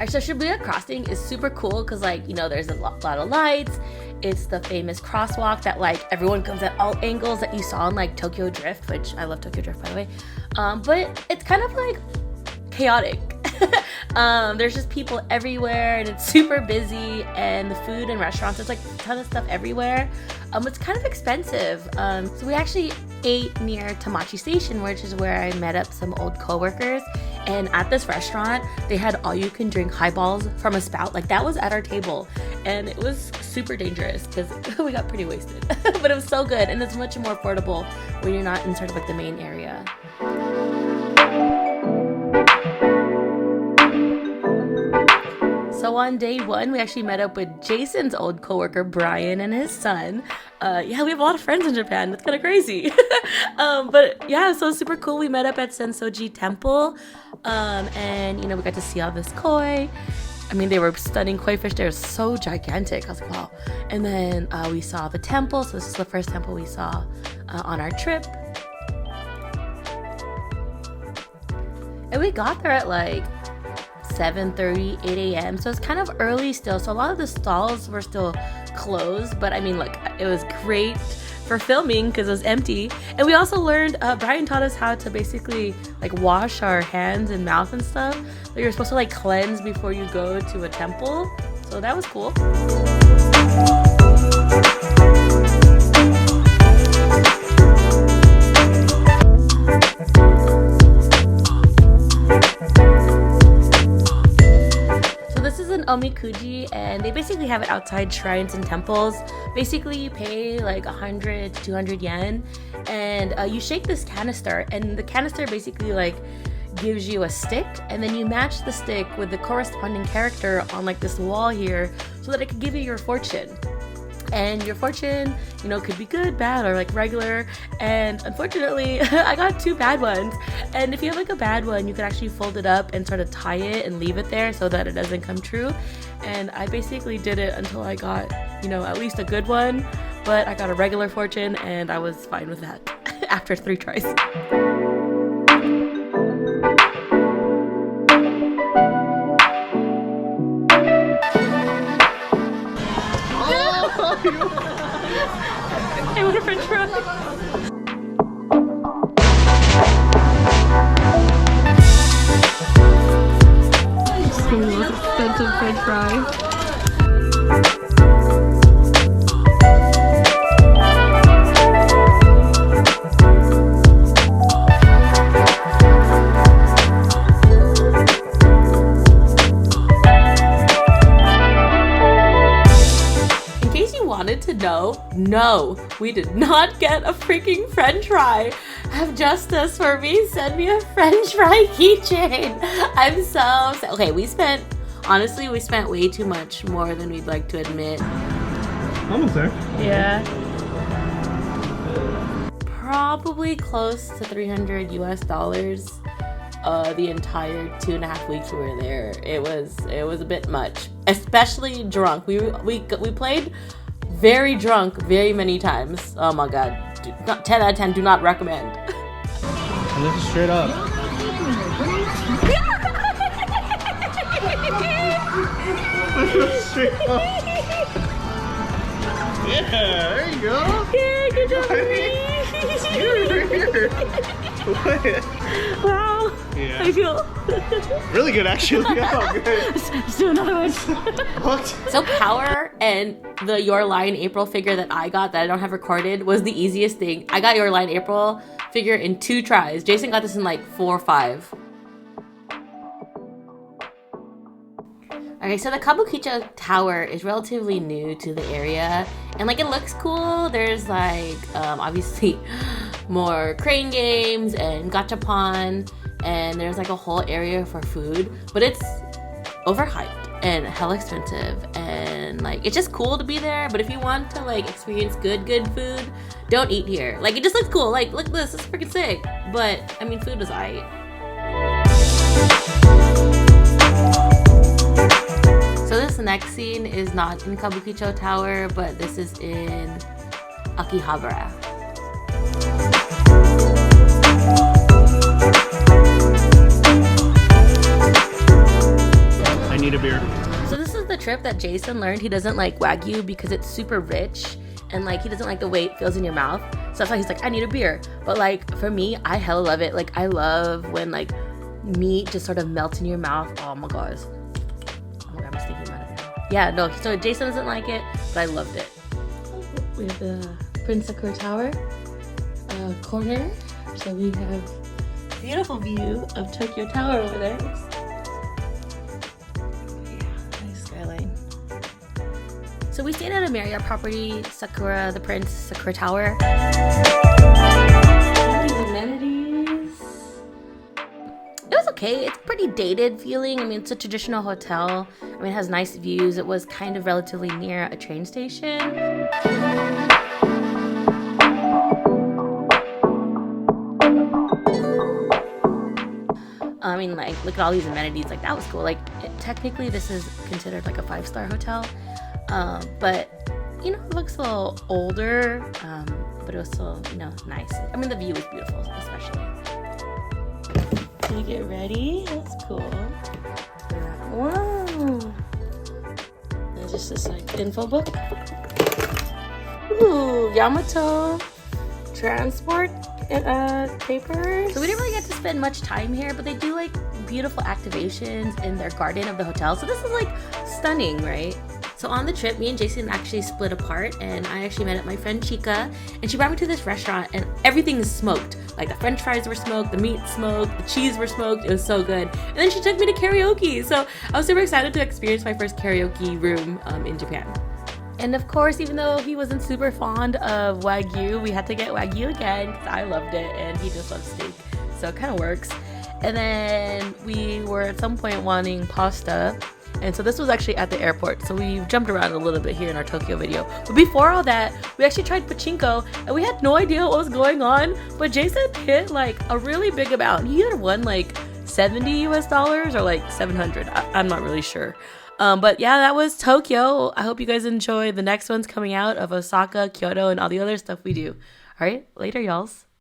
Alright, so Shibuya Crossing is super cool because, like, you know, there's a lot of lights. It's the famous crosswalk that, like, everyone comes at all angles that you saw in, like, Tokyo Drift, which I love Tokyo Drift, by the way. But it's kind of, like, chaotic. There's just people everywhere, and it's super busy, and the food and restaurants, there's, like, a ton of stuff everywhere. It's kind of expensive. So we actually ate near Tamachi Station, which is where I met up some old coworkers. And at this restaurant, they had all-you-can-drink highballs from a spout. Like, that was at our table. And it was super dangerous because we got pretty wasted. But it was so good. And it's much more affordable when you're not in sort of like the main area. So on day one, we actually met up with Jason's old coworker, Brian, and his son. Yeah, we have a lot of friends in Japan. It's kind of crazy. But yeah, so super cool. We met up at Senso-ji Temple. And, you know, we got to see all this koi. I mean, they were stunning koi fish. They were so gigantic. I was like, wow. And then we saw the temple. So this is the first temple we saw on our trip. And we got there at like 7:30, 8 a.m. So it's kind of early still. So a lot of the stalls were still closed. But I mean, look, it was great for filming because it was empty. And we also learned, Brian taught us how to basically like wash our hands and mouth and stuff. Like, you're supposed to like cleanse before you go to a temple. So that was cool. Omikuji, and they basically have it outside shrines and temples. Basically, you pay like 100 to 200 yen, and you shake this canister, and the canister basically like gives you a stick, and then you match the stick with the corresponding character on like this wall here, so that it can give you your fortune. And your fortune, you know, could be good, bad, or like regular. And unfortunately, I got 2 bad ones. And if you have like a bad one, you could actually fold it up and sort of tie it and leave it there so that it doesn't come true. And I basically did it until I got, you know, at least a good one. But I got a regular fortune, and I was fine with that after 3 tries. I want a french fry. This is the most expensive french fry. To know, no, we did not get a freaking french fry. Have justice for me. Send me a french fry keychain. I'm so okay. We spent way too much, more than we'd like to admit. Almost there. Yeah. Probably close to $300 US. The entire 2.5 weeks we were there. It was a bit much, especially drunk. We played very drunk very many times. Oh my god. 10 out of 10, do not recommend. And this is straight up. Straight up. Yeah, there you go. Yeah, good job. Here. Wow. Yeah. I feel really good, actually. Yeah, good. Let's do another one. What? So Power and the Your Lie in April figure that I got that I don't have recorded was the easiest thing. I got Your Lie in April figure in 2 tries. Jason got this in like 4 or 5. Okay, so the Kabukicho Tower is relatively new to the area, and like it looks cool. There's like obviously more crane games and gachapon, and there's like a whole area for food, but it's overhyped and hella expensive, and like it's just cool to be there. But if you want to like experience good food, don't eat here. Like, it just looks cool. Like, look at this, it's freaking sick. But I mean, food was alright. So this next scene is not in Kabukicho Tower, but this is in Akihabara. I need a that Jason learned he doesn't like Wagyu because it's super rich and like he doesn't like the way it feels in your mouth. So that's why he's like, I need a beer. But like for me, I hella love it. Like I love when like meat just sort of melts in your mouth. Oh my gosh. Oh my god, I'm just thinking about it now. Yeah, no, so Jason doesn't like it, but I loved it. We have the Prince Sakura Tower corner. So we have beautiful view of Tokyo Tower over there. Yeah, nice skyline. So we stayed at a Marriott property, Sakura, the Prince Sakura Tower. Amenities. It was okay. It's pretty dated feeling. I mean, it's a traditional hotel. I mean, it has nice views. It was kind of relatively near a train station. I mean, like, look at all these amenities. Like, that was cool. Like, technically, this is considered like a 5-star hotel. But, you know, it looks a little older. But it was still, you know, nice. I mean, the view was beautiful, especially. Can you get ready? That's cool. Wow. There's just this, like, info book. Ooh, Yamato transport papers. So we didn't really get to spend much time here, but they do like beautiful activations in their garden of the hotel. So this is like stunning, right? So on the trip, me and Jason actually split apart, and I actually met up my friend Chica, and she brought me to this restaurant, and everything is smoked. Like the french fries were smoked, the meat smoked, the cheese were smoked. It was so good. And then she took me to karaoke. So I was super excited to experience my first karaoke room in Japan. And of course, even though he wasn't super fond of Wagyu, we had to get Wagyu again because I loved it and he just loves steak. So it kind of works. And then we were at some point wanting pasta. And so this was actually at the airport. So we jumped around a little bit here in our Tokyo video. But before all that, we actually tried pachinko and we had no idea what was going on. But Jason hit like a really big amount. He had won like $70 US or like 700. I'm not really sure. But yeah, that was Tokyo. I hope you guys enjoy the next ones coming out of Osaka, Kyoto, and all the other stuff we do. All right, later, y'alls.